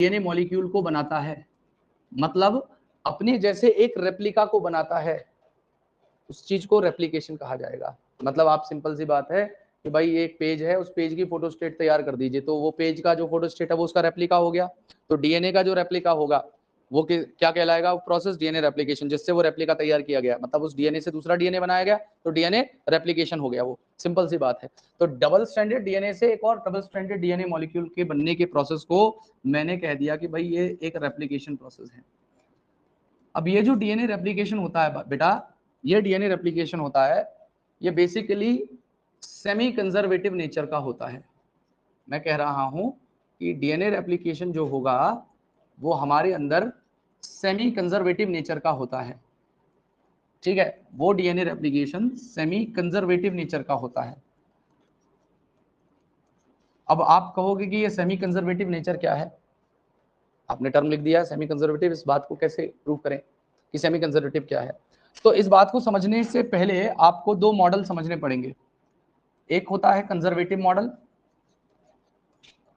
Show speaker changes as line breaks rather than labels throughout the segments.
DNA molecule को बनाता है, मतलब अपने जैसे एक रेप्लिका को बनाता है, उस चीज को रेप्लिकेशन कहा जाएगा। मतलब आप सिंपल सी बात है कि भाई एक पेज है, उस पेज की फोटोस्टेट तैयार कर दीजिए, तो वो पेज का जो फोटोस्टेट है वो उसका रेप्लिका हो गया। तो डीएनए का जो रेप्लिका होगा वो क्या कहलाएगा? प्रोसेस डीएनए रेप्लिकेशन, जिससे वो रेप्लिका तैयार किया गया, मतलब उस डीएनए से दूसरा डीएनए बनाया गया, तो डीएनए रेप्लिकेशन हो गया। वो सिंपल सी बात है। तो डबल स्ट्रैंडेड डीएनए से एक और डबल स्ट्रैंडेड डीएनए मॉलिक्यूल के बनने के प्रोसेस को मैंने कह दिया कि भाई ये एक रेप्लिकेशन प्रोसेस है। अब ये जो डीएनए रेप्लिकेशन होता है बेटा, ये डीएनए रेप्लिकेशन होता है, ये बेसिकली सेमी कंजर्वेटिव नेचर का होता है। मैं कह रहा हूं कि डीएनए रेप्लिकेशन जो होगा वो हमारे अंदर सेमी कंजर्वेटिव नेचर का होता है। ठीक है, वो DNA replication semi conservative nature का होता है। अब आप कहोगे कि ये सेमी कंजर्वेटिव नेचर क्या है? आपने टर्म लिख दिया सेमी कंजर्वेटिव, इस बात को कैसे प्रूव करें कि सेमी कंजर्वेटिव क्या है? तो इस बात को समझने से पहले आपको दो मॉडल समझने पड़ेंगे। एक होता है कंजर्वेटिव मॉडल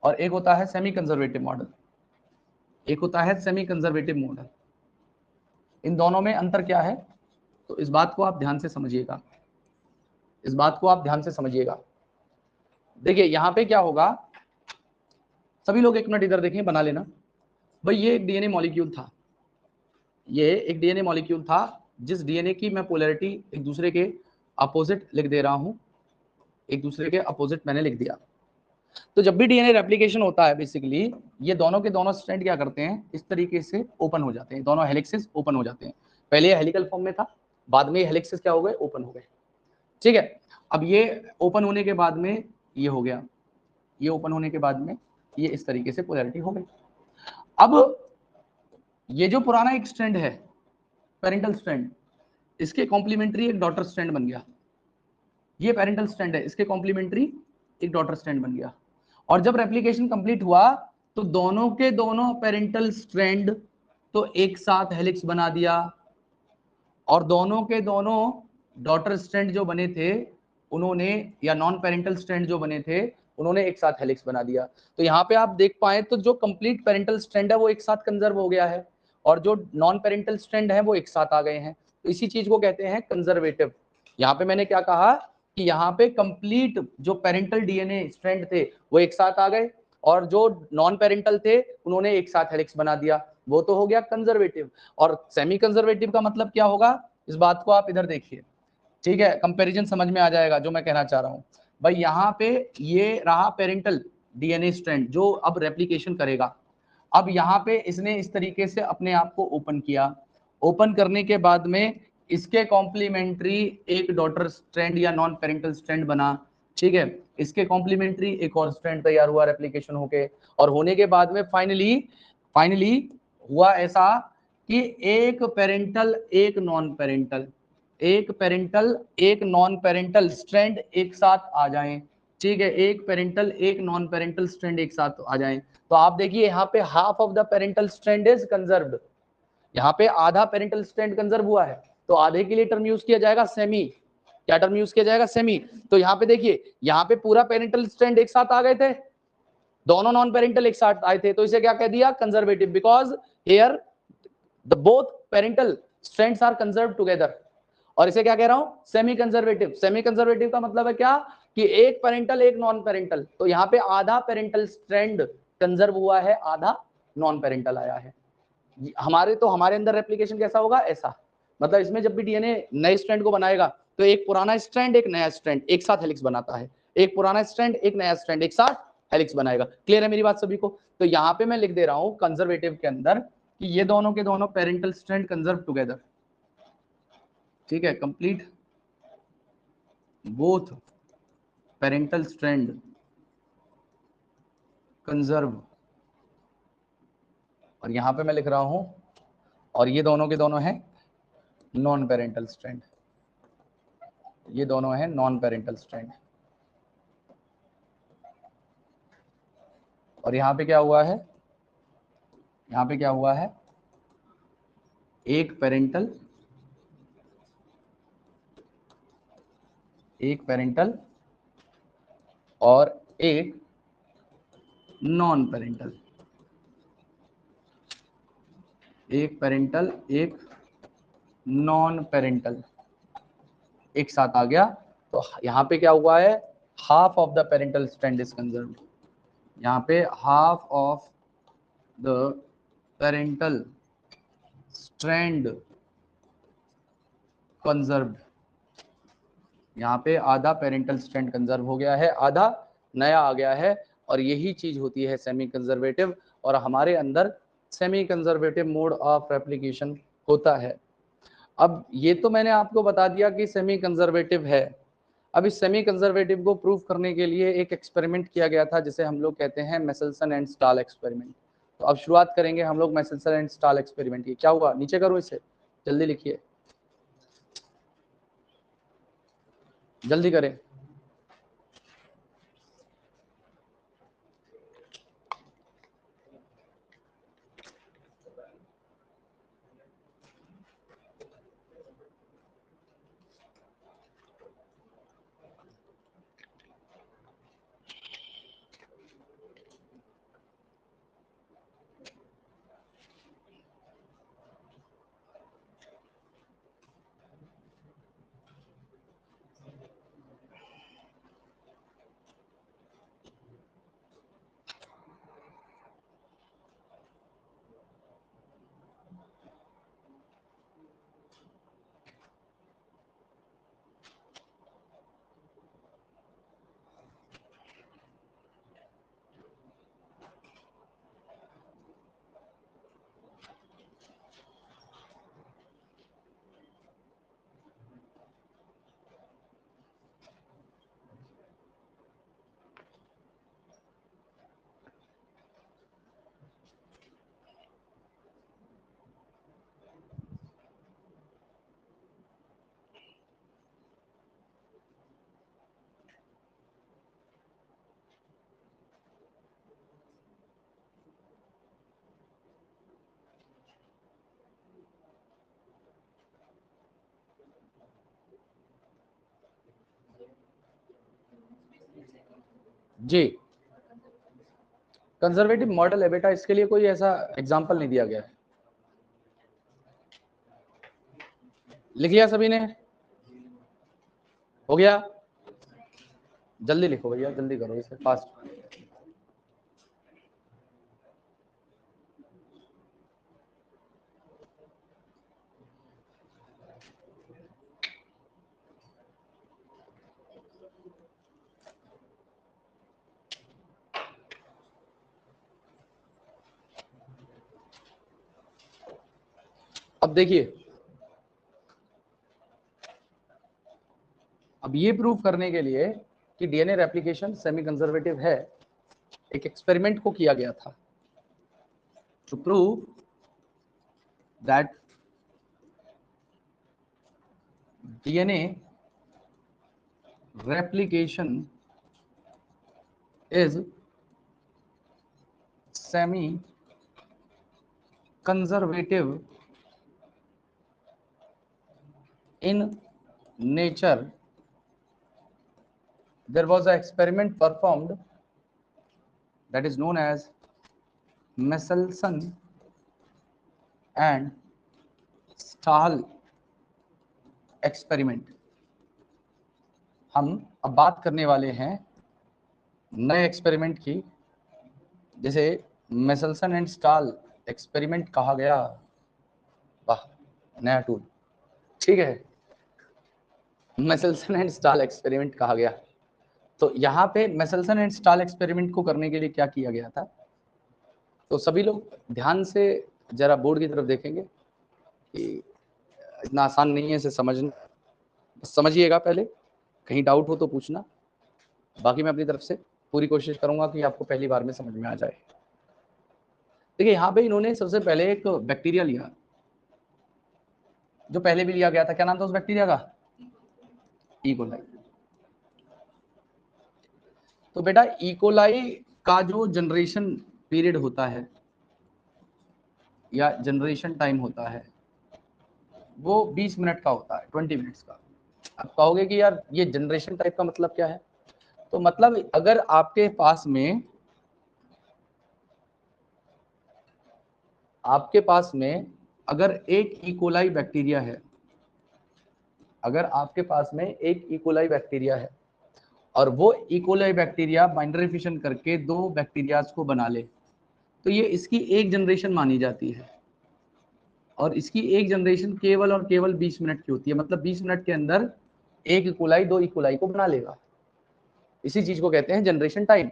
और एक होता है सेमी कंजर्वेटिव मॉडल। एक होता है सेमी कंजर्वेटिव मॉडल। इन दोनों में अंतर क्या है? तो इस बात को आप ध्यान से समझिएगा, इस बात को आप ध्यान से समझिएगा। देखिए यहां पे क्या होगा, सभी लोग एक मिनट इधर देखें, बना लेना। भाई ये एक डीएनए मॉलिक्यूल था, ये एक डीएनए मॉलिक्यूल था जिस डीएनए की मैं पोलैरिटी एक दूसरे के अपोजिट लिख दे रहा हूं, एक दूसरे के अपोजिट मैंने लिख दिया। तो जब भी डीएनए रेप्लिकेशन होता है बेसिकली ये दोनों के दोनों स्ट्रैंड क्या करते हैं, इस तरीके से ओपन हो जाते हैं, दोनों हेलिक्सेस ओपन हो जाते हैं। पहले ये हेलिकल फॉर्म में था, बाद में ये हेलिक्सेस क्या हो गए, ओपन हो गए। ठीक है, अब ये ओपन होने के बाद में ये हो गया, ये ओपन होने के बाद में ये इस तरीके से पोलैरिटी हो गई। अब ये जो पुराना एक स्ट्रैंड है पेरेंटल स्ट्रैंड, इसके कॉम्प्लीमेंट्री एक डॉटर स्ट्रैंड बन गया। ये पेरेंटल स्ट्रैंड है, इसके कॉम्प्लीमेंट्री एक डॉटर स्ट्रैंड बन गया। और जब रेप्लिकेशन कंप्लीट हुआ तो दोनों के दोनों पेरेंटल स्ट्रैंड तो एक साथ हेलिक्स बना दिया, और दोनों के दोनों डॉटर स्ट्रैंड जो बने थे उन्होंने, या नॉन पेरेंटल स्ट्रैंड जो बने थे उन्होंने एक साथ हेलिक्स बना दिया। तो यहाँ पे आप देख पाए तो जो कंप्लीट पेरेंटल स्ट्रैंड है वो एक साथ कंजर्व हो गया है, और जो नॉन पेरेंटल स्ट्रैंड है वो एक साथ आ गए हैं। तो इसी चीज को कहते हैं कंजर्वेटिव। यहाँ पे मैंने क्या कहा कि यहाँ पे कंप्लीट जो पेरेंटल डीएनए स्ट्रैंड थे वो एक साथ आ गए, और जो नॉन पेरेंटल थे उन्होंने एक साथ हेलिक्स बना दिया, वो तो हो गया कंजर्वेटिव। और सेमी कंजर्वेटिव का मतलब क्या होगा, इस बात को आप इधर देखिए। ठीक है, कंपैरिजन समझ में आ जाएगा जो मैं कहना चाह रहा हूं। भाई यहाँ पे ये रहा पेरेंटल डीएनए स्ट्रैंड जो अब रेप्लिकेशन करेगा। अब यहाँ पे इसने इस तरीके से अपने आप को ओपन किया, ओपन करने के बाद में इसके कॉम्प्लीमेंट्री एक डॉटर स्ट्रैंड या नॉन पेरेंटल स्ट्रैंड बना। ठीक है, इसके कॉम्प्लीमेंट्री एक और स्ट्रैंड तैयार हुआ रेप्लिकेशन होके, और होने के बाद में फाइनली हुआ ऐसा कि एक पेरेंटल एक नॉन पेरेंटल, एक पेरेंटल एक नॉन पेरेंटल स्ट्रैंड एक साथ आ जाएं। ठीक है, एक पेरेंटल एक नॉन पेरेंटल स्ट्रैंड एक साथ आ जाएं। तो आप देखिए यहाँ पे half of the parental strand is conserved, यहाँ पे आधा पेरेंटल स्ट्रैंड कंजर्व हुआ है, तो आधे के लिए टर्म यूज किया जाएगा सेमी। क्या टर्म यूज किया जाएगा, सेमी। तो यहाँ पे देखिए यहाँ पे पूरा पेरेंटल स्ट्रैंड एक साथ आ गए थे, दोनों नॉन पेरेंटल एक साथ आए थे, तो इसे क्या कह दिया, conservative, because here the both parental strands are conserved together. और इसे क्या कह रहा हूं, सेमी कंजर्वेटिव। सेमी कंजर्वेटिव का मतलब है क्या कि एक पेरेंटल एक नॉन पेरेंटल, तो यहाँ पे आधा पेरेंटल स्ट्रैंड कंजर्व हुआ है, आधा नॉन पेरेंटल आया है। हमारे अंदर रेप्लिकेशन कैसा होगा, ऐसा। मतलब इसमें जब भी डीएनए नए स्ट्रैंड को बनाएगा तो एक पुराना स्ट्रैंड एक नया स्ट्रैंड एक साथ हेलिक्स बनाता है, एक पुराना स्ट्रैंड एक नया स्ट्रैंड एक साथ हेलिक्स बनाएगा। क्लियर है मेरी बात सभी को? तो यहाँ पे मैं लिख दे रहा हूं कंजर्वेटिव के अंदर कि ये दोनों के दोनों पेरेंटल स्ट्रैंड कंजर्व टुगेदर। ठीक है, complete both parental strand conserve, और यहां पे मैं लिख रहा हूं और ये दोनों के दोनों हैं नॉन पेरेंटल स्ट्रैंड, ये दोनों हैं नॉन पेरेंटल स्ट्रैंड। और यहाँ पे क्या हुआ है, यहाँ पे क्या हुआ है, एक पेरेंटल और एक नॉन पेरेंटल। एक पेरेंटल एक नॉन पेरेंटल एक साथ आ गया, तो यहाँ पे क्या हुआ है, half of the parental strand is conserved. यहाँ पे half of the parental strand conserved, यहाँ पे आधा पेरेंटल स्ट्रैंड कंजर्व हो गया है, आधा नया आ गया है, और यही चीज होती है सेमी कंजर्वेटिव, और हमारे अंदर semi conservative mode of replication होता है। अब ये तो मैंने आपको बता दिया कि सेमी कंजर्वेटिव है। अब इस सेमी कंजर्वेटिव को प्रूव करने के लिए एक एक्सपेरिमेंट किया गया था जिसे हम लोग कहते हैं मेसेल्सन एंड स्टाल एक्सपेरिमेंट। तो अब शुरुआत करेंगे हम लोग मेसेल्सन एंड स्टाल एक्सपेरिमेंट की। क्या हुआ, नीचे करो इसे, जल्दी लिखिए, जल्दी करें। जी, कंजर्वेटिव मॉडल है बेटा, इसके लिए कोई ऐसा एग्जाम्पल नहीं दिया गया है। लिख लिया सभी ने, हो गया? जल्दी लिखो भैया, जल्दी करो इसे, फास्ट। अब देखिए, अब ये प्रूव करने के लिए कि डीएनए रेप्लिकेशन सेमी कंजर्वेटिव है, एक एक्सपेरिमेंट को किया गया था to prove that DNA replication is semi conservative in nature. There was an experiment performed that is known as Michelson and Stahl experiment. हम अब बात करने वाले हैं नए एक्सपेरिमेंट की, जिसे मेसल्सन एंड स्टाल एक्सपेरिमेंट कहा गया। वाह, नया टूल, ठीक है, मेसल्सन एंड स्टाल एक्सपेरिमेंट कहा गया। तो यहाँ पे मेसल्सन एंड स्टाल एक्सपेरिमेंट को करने के लिए क्या किया गया था, तो सभी लोग ध्यान से जरा बोर्ड की तरफ देखेंगे कि इतना आसान नहीं है इसे समझना, समझिएगा पहले, कहीं डाउट हो तो पूछना, बाकी मैं अपनी तरफ से पूरी कोशिश करूंगा कि आपको पहली बार में समझ में आ जाए। देखिए यहाँ पे इन्होंने सबसे पहले एक बैक्टीरिया लिया, जो पहले भी लिया गया था, क्या नाम था उस बैक्टीरिया का, इकोलाई। तो बेटा इकोलाई का जो जनरेशन पीरियड होता है या जनरेशन टाइम होता है वो 20 मिनट का होता है, 20 मिनट्स का। अब कहोगे कि यार ये जनरेशन टाइप का मतलब क्या है, तो मतलब अगर आपके पास में अगर एक इकोलाई बैक्टीरिया है, अगर आपके पास में एक इकोलाई बैक्टीरिया है और वो इकोलाई बैक्टीरिया बाइंडर फिशन करके दो बैक्टीरियाज को बना ले, तो ये इसकी एक जनरेशन मानी जाती है और इसकी एक जनरेशन केवल और केवल 20 मिनट की होती है। मतलब 20 मिनट के अंदर एक इकोलाई दो इकोलाई को बना लेगा। इसी चीज को कहते हैं जनरेशन टाइम।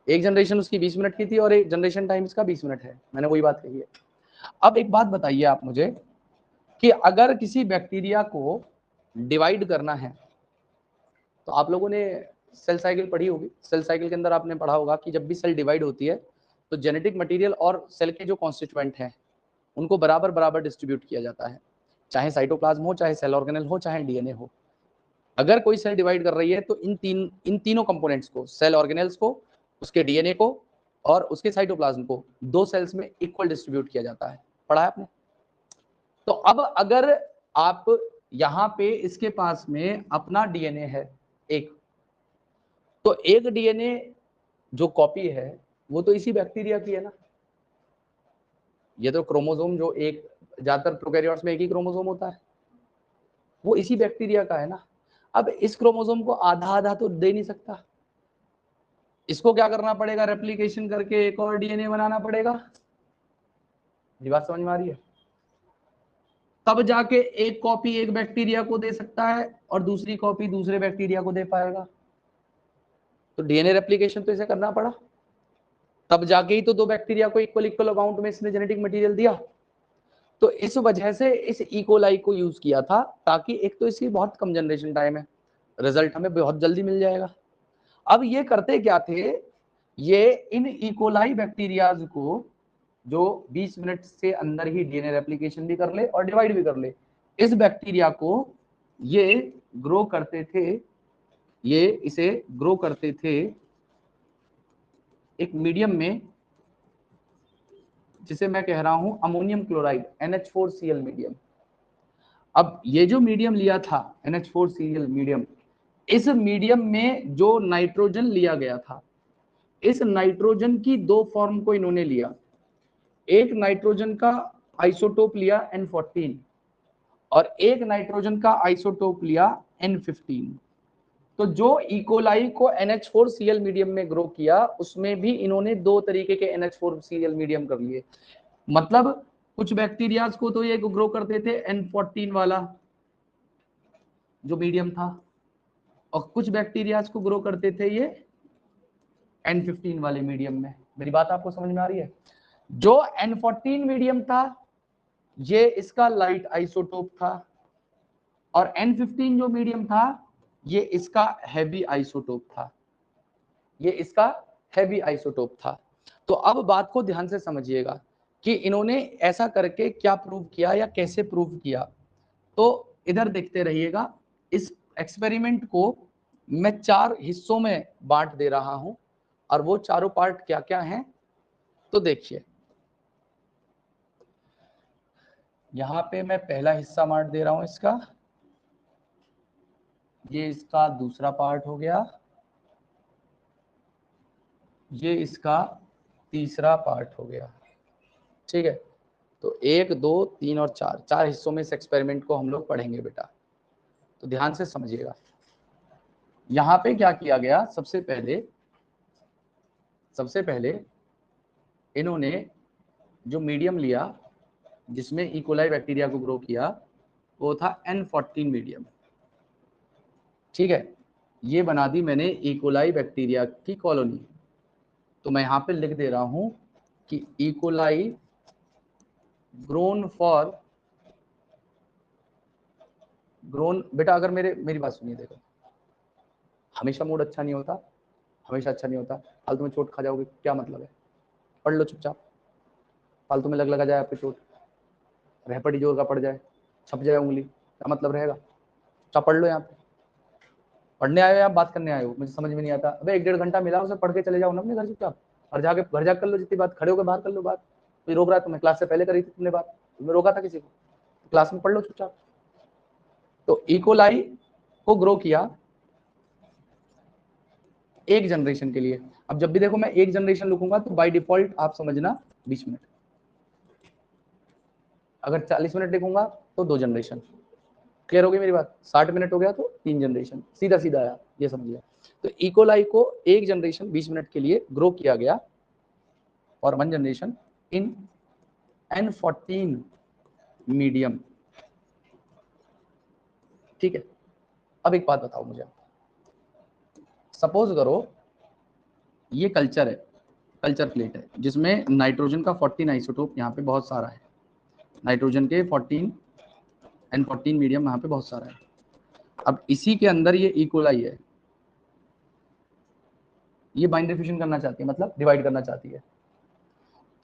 एक जनरेशन उसकी 20 मिनट की थी और एक जनरेशन टाइम इसका 20 मिनट है। मैंने वही बात कही है। अब एक बात बताइए आप मुझे कि अगर किसी बैक्टीरिया को डिवाइड करना है, तो आप लोगों ने सेल साइकिल पढ़ी होगी। सेल साइकिल के अंदर आपने पढ़ा होगा कि जब भी सेल डिवाइड होती है तो जेनेटिक मटेरियल और सेल के जो कॉन्स्टिट्यूएंट हैं उनको बराबर बराबर डिस्ट्रीब्यूट किया जाता है, चाहे साइटोप्लाज्म हो, चाहे सेल ऑर्गेनेल हो, चाहे डीएनए हो। अगर कोई सेल डिवाइड कर रही है तो इन तीनों कंपोनेंट्स को, सेल ऑर्गेनेल्स को, उसके डीएनए को और उसके साइटोप्लाज्म को, दो सेल्स में इक्वल डिस्ट्रीब्यूट किया जाता है। पढ़ा है आपने? तो अब अगर आप यहां पे इसके पास में अपना डीएनए है एक, तो एक डीएनए जो कॉपी है वो तो इसी बैक्टीरिया की है ना। ये तो क्रोमोसोम जो एक, ज्यादातर प्रोकैरियोट्स में एक ही क्रोमोसोम होता है, वो इसी बैक्टीरिया का है ना। अब इस क्रोमोसोम को आधा आधा तो दे नहीं सकता, इसको क्या करना पड़ेगा, रेप्लिकेशन करके एक और डीएनए बनाना पड़ेगा। ये बात समझ में आ रही है? तब जाके एक कॉपी एक बैक्टीरिया को दे सकता है और दूसरी कॉपी दूसरे बैक्टीरिया को दे पाएगा। तो डीएनए रेप्लिकेशन तो इसे करना पड़ा, तब जाके ही तो दो बैक्टीरिया को इक्वल इक्वल अमाउंट में इसने जेनेटिक मटेरियल दिया। तो इस वजह से इस इकोलाई को यूज किया था, ताकि एक तो इसकी बहुत कम जनरेशन टाइम है, रिजल्ट हमें बहुत जल्दी मिल जाएगा। अब ये करते क्या थे, ये इन इकोलाई बैक्टीरियाज को जो 20 मिनट से अंदर ही डीएनए रेप्लिकेशन भी कर ले और डिवाइड भी कर ले, इस बैक्टीरिया को ये ग्रो करते थे, ये इसे ग्रो करते थे एक मीडियम में जिसे मैं कह रहा हूं अमोनियम क्लोराइड, NH4Cl मीडियम। अब ये जो मीडियम लिया था NH4Cl मीडियम, इस मीडियम में जो नाइट्रोजन लिया गया था, इस नाइट्रोजन की दो फॉर्म को इन्होंने लिया। एक नाइट्रोजन का आइसोटोप लिया N14 और एक नाइट्रोजन का आइसोटोप लिया N15। तो जो इकोलाई को NH4Cl मीडियम में ग्रो किया, उसमें भी इन्होंने दो तरीके के NH4Cl मीडियम कर लिए। मतलब कुछ बैक्टीरियाज को तो ये ग्रो करते थे N14 वाला जो मीडियम था, और कुछ बैक्टीरियाज को ग्रो करते थे ये N15 वाले मीडियम में। मेरी बात आपको समझ में आ रही है? जो N14 मीडियम था ये इसका लाइट आइसोटोप था, और N15 जो मीडियम था ये इसका हैवी आइसोटोप था, ये इसका हैवी आइसोटोप था। तो अब बात को ध्यान से समझिएगा कि इन्होंने ऐसा करके क्या प्रूव किया या कैसे प्रूव किया। तो इधर देखते रहिएगा। इस एक्सपेरिमेंट को मैं 4 हिस्सों में बांट दे रहा हूं, और वो चारों पार्ट क्या क्या हैं तो देखिए। यहां पे मैं पहला हिस्सा बांट दे रहा हूं इसका, ये इसका दूसरा पार्ट हो गया, ये इसका तीसरा पार्ट हो गया। ठीक है, तो 1 2 3 और 4, 4 हिस्सों में इस एक्सपेरिमेंट को हम लोग पढ़ेंगे बेटा, तो ध्यान से समझिएगा। यहां पे क्या किया गया, सबसे पहले इन्होंने जो मीडियम लिया जिसमें इकोलाई बैक्टीरिया को ग्रो किया, वो था N14 मीडियम। ठीक है, ये बना दी मैंने इकोलाई बैक्टीरिया की कॉलोनी। तो मैं यहां पे लिख दे रहा हूं कि इकोलाई ग्रोन। बेटा अगर मेरी बात सुनिए, देखो हमेशा मूड अच्छा नहीं होता, हमेशा अच्छा नहीं होता। फालतू में चोट खा जाओगे क्या मतलब है? पढ़ लो चुपचाप, फालतू में लगा जाए आपको चोट, रहपटी जोर का पड़ जाए, छप जाए उंगली, क्या मतलब रहेगा? चुपचाप पढ़ लो। यहाँ पे पढ़ने आए हो या बात करने आए हो, मुझे समझ में नहीं आता। अबे 1 1.5 घंटा मिला, उसे पढ़ के चले जाओ ना अपने घर चुपचाप, और जाके घर जाकर कर लो जितनी बात, खड़े होकर बाहर कर लो बात। कोई रोक रहा है तुम्हें? क्लास से पहले करी थी तुमने बात, तुम्हें रोका था किसी को? क्लास में पढ़ लो चुपचाप। तो इकोलाई को ग्रो किया एक जनरेशन के लिए। अब जब भी देखो मैं एक जनरेशन लिखूंगा तो बाय डिफॉल्ट आप समझना 20 मिनट। अगर 40 मिनट लिखूंगा तो 2 जनरेशन। क्लियर हो गई मेरी बात? 60 मिनट हो गया तो 3 जनरेशन, सीधा सीधा आया, ये समझिए। तो इकोलाई को एक जनरेशन 20 मिनट के लिए ग्रो किया गया और 1 जनरेशन इन N14 मीडियम। ठीक है, अब एक बात बताओ मुझे, सपोज करो ये कल्चर है, कल्चर प्लेट है जिसमें नाइट्रोजन का 14 आइसोटोप यहाँ पे बहुत सारा है, नाइट्रोजन के 14 N14 मीडियम यहाँ पे बहुत सारा है। अब इसी के अंदर ये इकोलाई है, ये बाइंडरी फिशन करना चाहती है, मतलब डिवाइड करना चाहती है।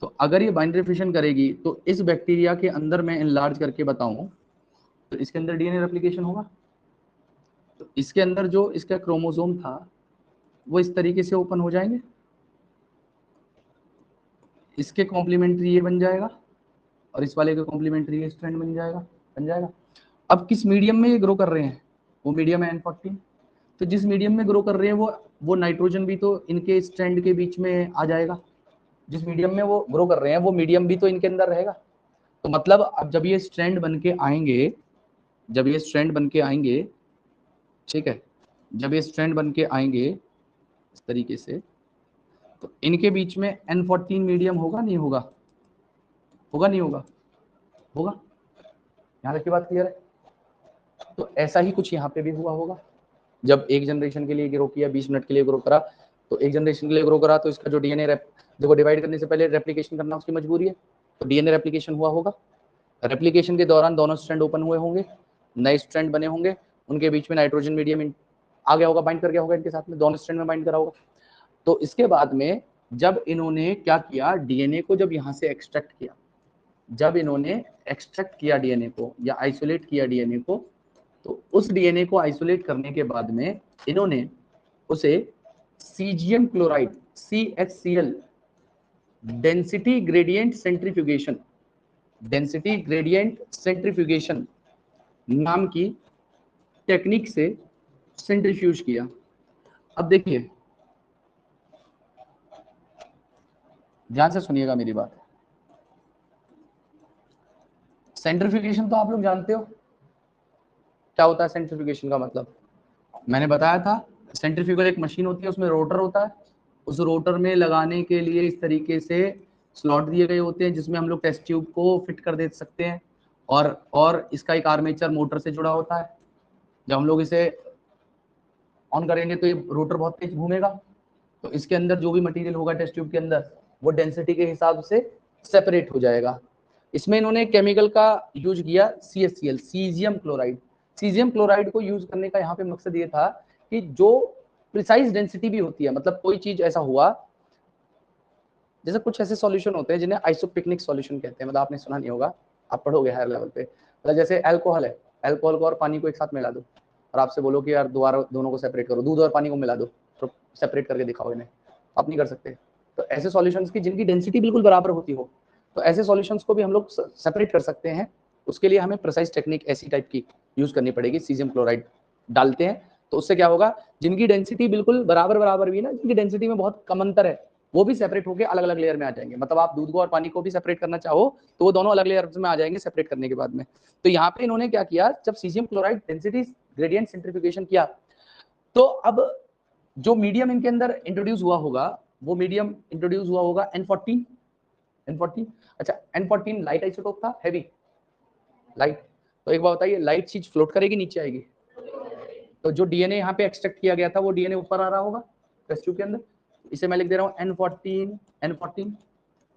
तो अगर ये बाइंडरी फिशन करेगी तो इस बैक्टीरिया के अंदर मैं एनलार्ज करके बताऊं तो इसके अंदर डीएनए रेप्लिकेशन होगा। तो इसके अंदर जो इसका क्रोमोसोम था वो इस तरीके से ओपन हो जाएंगे, इसके कॉम्प्लीमेंट्री ये बन जाएगा और इस वाले का कॉम्प्लीमेंट्री ये स्ट्रैंड बन जाएगा। अब किस मीडियम में ये ग्रो कर रहे हैं? वो मीडियम है N14। तो जिस मीडियम में ग्रो कर रहे हैं वो नाइट्रोजन भी तो इनके स्ट्रैंड के बीच में आ जाएगा। जिस मीडियम में वो ग्रो कर रहे हैं वो मीडियम भी तो इनके अंदर रहेगा। तो मतलब अब जब ये स्ट्रैंड बन के आएंगे, जब ये स्ट्रैंड बन के आएंगे, ठीक है, जब ये स्ट्रैंड बन के आएंगे इस तरीके से, तो इनके बीच में N14 मीडियम होगा नहीं होगा? होगा नहीं होगा? होगा। यहाँ तक की बात क्लियर है? तो ऐसा ही कुछ यहाँ पे भी हुआ होगा। जब एक जनरेशन के लिए ग्रो किया, 20 मिनट के लिए ग्रो करा, तो एक जनरेशन के लिए ग्रो करा तो इसका जो डीएनए देखो डिवाइड करने से पहले रेप्लिकेशन करना उसकी मजबूरी है, तो डीएनए रेप्लिकेशन हुआ होगा। रेप्लिकेशन के दौरान दोनों स्ट्रैंड ओपन हुए होंगे, नए स्ट्रैंड बने होंगे, उनके बीच में नाइट्रोजन मीडियम आ गया होगा, बाइंड कर गया होगा इनके साथ में, दोनों स्ट्रैंड में बाइंड करा होगा। तो इसके बाद में जब इन्होंने क्या किया, डीएनए को जब यहाँ से एक्सट्रैक्ट किया, जब इन्होंने एक्सट्रैक्ट किया डीएनए को या आइसोलेट किया डीएनए को, तो उस डीएनए को आइसोलेट करने के बाद में इन्होंने उसे caesium chloride CHCl density gradient centrifugation, density gradient centrifugation नाम की टेक्निक से सेंट्रीफ्यूज किया। अब देखिए ध्यान से सुनिएगा मेरी बात। सेंट्रीफ्यूगेशन तो आप लोग जानते हो क्या होता है। सेंट्रीफ्यूगेशन का मतलब मैंने बताया था, सेंट्रीफ्यूगल एक मशीन होती है, उसमें रोटर होता है, उस रोटर में लगाने के लिए इस तरीके से स्लॉट दिए गए होते हैं जिसमें हम लोग टेस्ट ट्यूब को फिट कर दे सकते हैं, और इसका एक आर्मेचर मोटर से जुड़ा होता है। जब हम लोग इसे ऑन करेंगे तो ये रोटर बहुत तेज घूमेगा, तो इसके अंदर जो भी मटेरियल होगा टेस्ट ट्यूब के अंदर वो डेंसिटी के हिसाब से सेपरेट हो जाएगा। इसमें इन्होंने केमिकल का यूज किया CHCl, caesium chloride. Caesium chloride को यूज करने का यहाँ पे मकसद ये था कि जो प्रिसाइज डेंसिटी भी होती है, मतलब कोई चीज ऐसा हुआ, जैसे कुछ ऐसे सॉल्यूशन होते हैं जिन्हें आइसोपिकनिक सॉल्यूशन कहते हैं, मतलब आपने सुना नहीं होगा, आप पढ़ोगे हायर लेवल पे। मतलब जैसे अल्कोहल है, अल्कोहल को और पानी को एक साथ मिला दो और आपसे बोलो कि यार दोबारा दोनों को सेपरेट करो, दूध और पानी को मिला दो तो सेपरेट करके दिखाओ इन्हें, आप नहीं कर सकते। तो ऐसे सॉल्यूशंस की जिनकी डेंसिटी बिल्कुल बराबर होती हो, तो ऐसे सॉल्यूशंस को भी हम लोग सेपरेट कर सकते हैं। उसके लिए हमें प्रिसाइज टेक्निक ऐसी टाइप की यूज करनी पड़ेगी। सीजियम क्लोराइड डालते हैं तो उससे क्या होगा, जिनकी डेंसिटी बिल्कुल बराबर भी ना, जिनकी डेंसिटी में बहुत कम अंतर है, वो भी सेपरेट होकर अलग अलग लेयर में आ जाएंगे। मतलब आप दूध को और पानी को भी सेपरेट करना चाहो तो वो दोनों अलग लेयर में आ जाएंगे सेपरेट करने के बाद में। तो यहाँ पे इन्होंने क्या किया, जब caesium chloride density gradient centrifugation किया, तो अब जो मीडियम इनके अंदर इंट्रोड्यूस हुआ होगा, वो मीडियम इंट्रोड्यूस हुआ होगा N14। अच्छा, N14 लाइट आइसोटोप था, हैवी लाइट। तो एक बात बताइए, लाइट चीज फ्लोट करेगी नीचे आएगी? तो जो डीएनए यहाँ पे एक्सट्रैक्ट किया गया था वो डीएनए ऊपर आ रहा होगा टेस्ट ट्यूब के अंदर। इसे मैं लिख दे रहा हूँ N14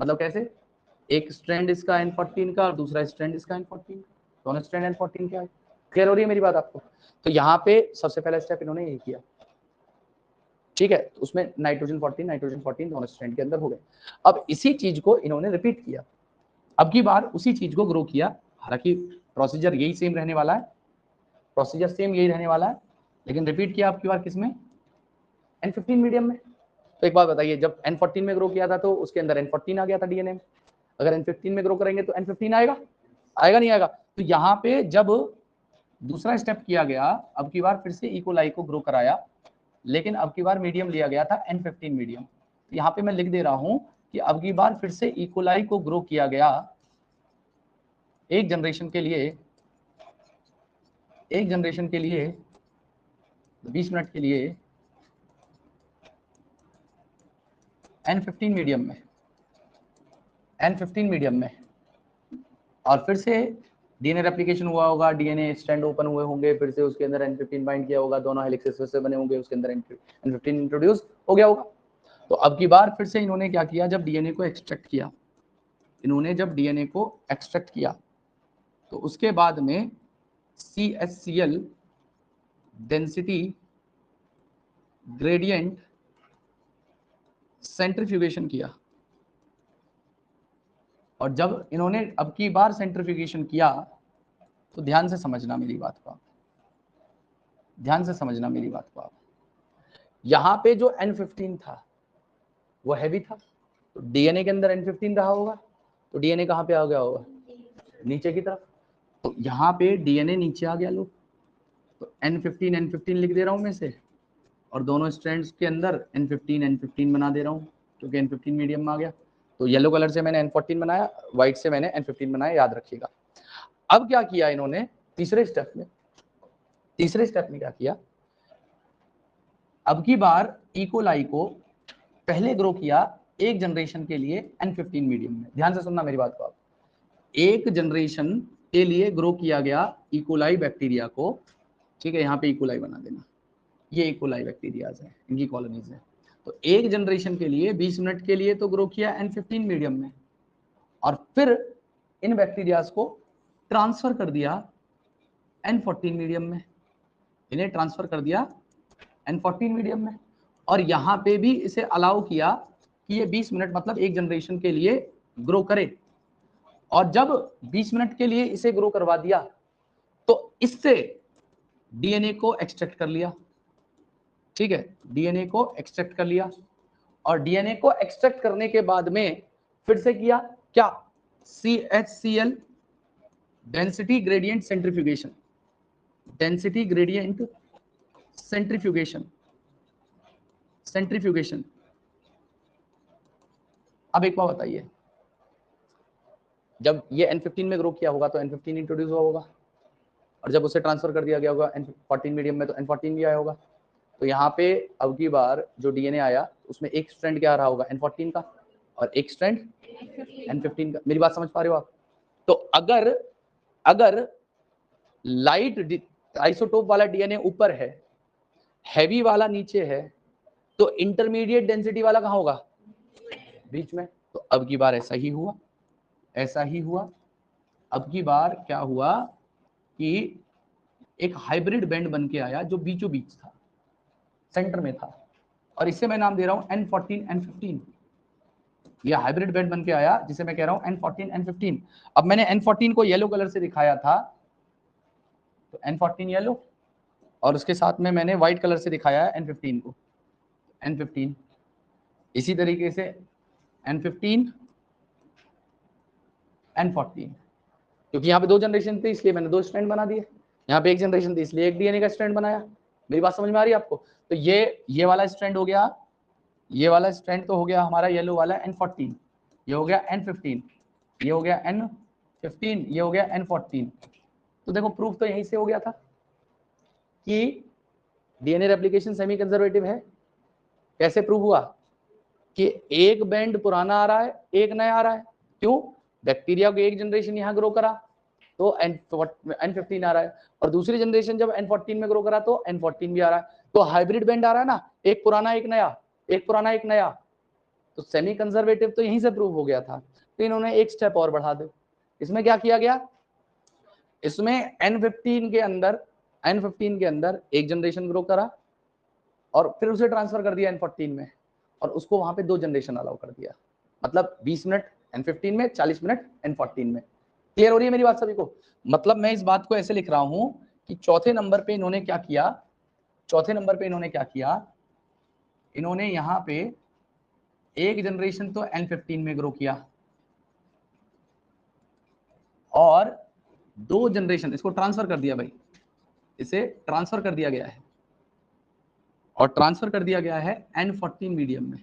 मतलब कैसे, एक स्ट्रैंड इसका N14 का और दूसरा स्ट्रैंड इसका N14, दोनों स्ट्रैंड N14 के आए। क्लियर हो रही है मेरी बात आपको? तो यहाँ पे सबसे पहला स्टेप इन्होंने यही किया, ठीक है, तो उसमें नाइट्रोजन 14 दोनों स्ट्रैंड के अंदर हो गए। अब इसी चीज को इन्होंने रिपीट किया, अब की बार उसी चीज को ग्रो किया। हालांकि प्रोसीजर यही सेम रहने वाला है, प्रोसीजर सेम यही रहने वाला है, लेकिन रिपीट किया अब की बार किसमें, N15 मीडियम में। तो एक बात बताइए, जब N14 में ग्रो किया था तो उसके अंदर N14 आ गया था डीएनए में, अगर N15 में ग्रो करेंगे तो N15 आएगा, आएगा नहीं आएगा? तो यहाँ पे जब दूसरा स्टेप किया गया, अब की बार फिर से इकोलाई को ग्रो कराया, लेकिन अब की बार मीडियम लिया गया था N15 मीडियम। तो यहाँ पे मैं लिख दे रहा हूं कि अब की बार फिर से इकोलाई को ग्रो किया गया, एक जनरेशन के लिए 20 मिनट के लिए N15 मीडियम में और फिर से डीएनए रेप्लिकेशन हुआ होगा, डीएनए स्ट्रैंड ओपन हुए होंगे, फिर से उसके अंदर N15 बाइंड किया होगा, दोनों हेलिक्सेस फिर से बने होंगे, उसके अंदर N15 इंट्रोड्यूस हो गया होगा। तो अब की बार फिर से इन्होंने क्या किया, जब डीएनए को एक्सट्रैक्ट किया, तो उसके बाद में CHCl डेंसिटी ग्रेडियंट सेंट्रीफ्यूगेशन किया। और जब इन्होंने अब की बार सेंट्रीफ्यूगेशन किया तो ध्यान से समझना मेरी बात को आप, यहां पे जो N15 था वो हैवी था, तो डीएनए के अंदर N15 रहा होगा, तो डीएनए कहां पे आ गया होगा, नीचे की तरफ। तो यहाँ पे डीएनए नीचे आ गया, लोग तो N15 लिख दे रहा हूं मैं से, और दोनों स्ट्रैंड्स के अंदर N15 बना दे रहा हूँ क्योंकि N15 मीडियम में आ गया। तो येलो कलर से मैंने N14 बनाया, व्हाइट से मैंने N15 बनाया, याद रखिएगा। अब क्या किया इन्होंने तीसरे स्टेप में क्या किया, अब की बार इकोलाई को पहले ग्रो किया एक जनरेशन के लिए N15 मीडियम में। ध्यान से सुनना मेरी बात को आप, एक जनरेशन के लिए ग्रो किया गया इकोलाई बैक्टीरिया को, ठीक है, यहाँ पे इकोलाई बना देना, ये इकोलाई बैक्टीरियाज है, इनकी कॉलोनीज है। तो एक जनरेशन के लिए 20 मिनट के लिए तो ग्रो किया N15 मीडियम में, और फिर इन बैक्टीरियाज को ट्रांसफर कर दिया N14 मीडियम में, इन्हें ट्रांसफर कर दिया N14 मीडियम में, और यहाँ पे भी इसे अलाउ किया कि ये 20 मिनट मतलब एक जनरेशन के लिए ग्रो करे। और जब 20 मिनट के लिए इसे ग्रो करवा दिया तो इससे डीएनए को एक्सट्रैक्ट कर लिया, ठीक है, डीएनए को एक्सट्रैक्ट कर लिया, और डीएनए को एक्सट्रैक्ट करने के बाद में फिर से किया क्या, CHCl डेंसिटी ग्रेडियंट सेंट्रीफ्यूगेशन। अब एक बात बताइए, जब ये N15 में ग्रो किया होगा तो N15 इंट्रोड्यूस हुआ होगा, और जब उसे ट्रांसफर कर दिया गया होगा N14 मीडियम में तो N14 भी आया होगा। तो यहाँ पे अब की बार जो डीएनए आया उसमें एक स्ट्रैंड क्या रहा होगा, N14 का, और एक स्ट्रैंड N15 का। मेरी बात समझ पा रहे हो आप? तो अगर लाइट आइसोटोप वाला डीएनए ऊपर है, हैवी वाला नीचे है, तो इंटरमीडिएट डेंसिटी वाला कहाँ होगा, बीच में। तो अब की बार ऐसा ही हुआ। अब की बार क्या हुआ कि एक हाइब्रिड बैंड बन के आया जो बीचों बीच था, सेंटर में था, और इसे मैं नाम दे रहा हूं N14 N15। ये हाइब्रिड बैंड बन के आया जिसे मैं कह रहा हूं N14 N15। अब मैंने N14 को येलो कलर से दिखाया था, तो N14 येलो, और उसके साथ में मैंने व्हाइट कलर से दिखाया है N15 को, N15। इसी तरीके से N15 N14, क्योंकि यहाँ पे दो जनरेशन थी इसलिए मैंने दो स्ट्रैंड बना दिए, यहाँ पे एक जनरेशन थी इसलिए एक डीएनए का स्ट्रैंड बनाया। मेरी बात समझ में आ रही है आपको? तो ये वाला स्ट्रैंड हो गया, ये वाला स्ट्रैंड तो हो गया हमारा येलो वाला N14, ये हो गया N15, ये हो गया N15, ये हो गया N14। तो देखो प्रूफ तो यहीं से हो गया था कि डीएनए रेप्लिकेशन सेमी कंजर्वेटिव है। कैसे प्रूव हुआ कि एक बैंड पुराना आ रहा है, एक नया आ रहा है। क्यों? बैक्टीरिया को एक जनरेशन यहाँ ग्रो करा तो N15 आ रहा है, और दूसरी जनरेशन जब N14 में ग्रो करा तो N14 भी आ रहा है। तो हाइब्रिड बैंड आ रहा है ना, एक पुराना एक नया, एक पुराना एक नया। तो सेमी कंजर्वेटिव तो यहीं से प्रूव हो गया था। तो इन्होंने एक स्टेप और बढ़ा दे, इसमें क्या किया गया, इसमें N15 के अंदर एक जनरेशन ग्रो करा और फिर उसे ट्रांसफर कर दिया N14 में, और उसको वहां पे दो जनरेशन अलाउ कर दिया, मतलब 20 मिनट N15 में, 40 मिनट N14 में। क्लियर हो रही है मेरी बात सभी को? मतलब मैं इस बात को ऐसे लिख रहा हूं कि चौथे नंबर पे इन्होंने क्या किया, इन्होंने यहाँ पे एक जनरेशन तो N15 में ग्रो किया, और दो जनरेशन इसको ट्रांसफर कर दिया भाई, इसे ट्रांसफर कर दिया गया है, और ट्रांसफर कर दिया गया है N14 मीडियम में,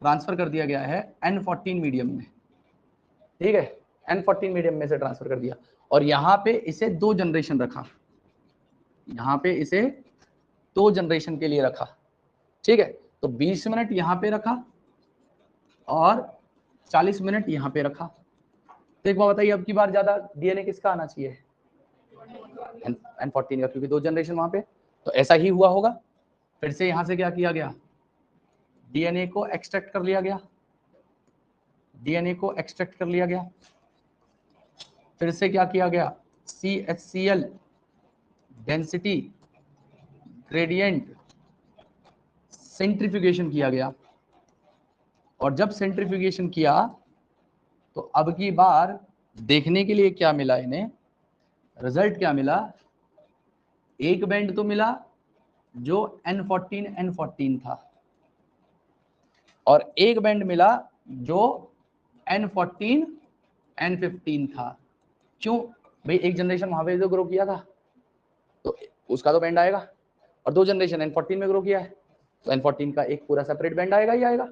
ट्रांसफर कर दिया गया है N14 मीडियम में, ठीक है। N14 मीडियम में से ट्रांसफर कर दिया और यहाँ पे इसे 2 जनरेशन रखा, यहाँ पे इसे 2 जनरेशन के लिए रखा, ठीक है। तो 20 मिनट यहाँ पे रखा और 40 मिनट यहाँ पे रखा। तो एक बात बताइए, अब की बार ज्यादा डीएनए किसका आना चाहिए? N14 का, क्योंकि 2 जनरेशन वहां पे। तो ऐसा ही हुआ होगा। फिर से यहां से क्या किया गया, डीएनए को एक्सट्रैक्ट कर लिया गया, डीएनए को एक्सट्रैक्ट कर लिया गया। फिर से क्या किया गया, CHCl डेंसिटी ग्रेडियंट सेंट्रीफ्यूगेशन किया गया। और जब सेंट्रीफ्यूगेशन किया तो अब की बार देखने के लिए क्या मिला इन्हें, रिजल्ट क्या मिला, एक बैंड तो मिला जो N14 था और एक बैंड मिला जो N15 था। क्यों भाई, एक जनरेशन वहां पे जो ग्रो किया था तो उसका तो बैंड आएगा और 2 जनरेशन N14 में ग्रो किया है तो N14 का एक पूरा सेपरेट बैंड आएगा ही आएगा।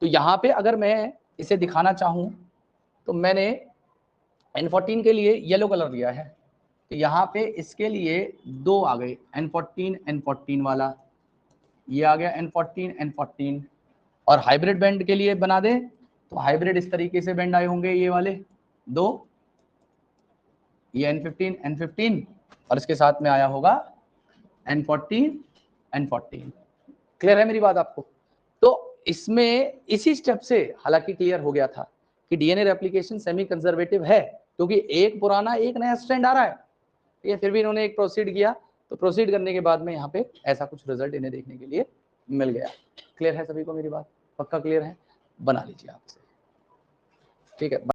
तो यहाँ पे अगर मैं इसे दिखाना चाहूं तो मैंने N14 के लिए येलो कलर लिया है, तो यहाँ पे इसके लिए 2 आ गए, N14 वाला, ये आ गया N14 और हाइब्रिड बैंड के लिए बना दे तो हाइब्रिड इस तरीके से बैंड आए होंगे, ये वाले 2, ये N15 और इसके साथ में आया होगा N14। क्लियर है मेरी बात आपको? तो इसमें इसी स्टेप से हालांकि क्लियर हो गया था कि डीएनए रेप्लिकेशन सेमी कंजर्वेटिव है, क्योंकि एक पुराना एक नया स्ट्रैंड आ रहा है, ये फिर भी इन्होंने एक प्रोसीड किया, तो प्रोसीड करने के बाद में यहाँ पे ऐसा कुछ रिजल्ट इन्हें देखने के लिए मिल गया। क्लियर है सभी को मेरी बात? पक्का क्लियर है? बना लीजिए आप इसे, ठीक है।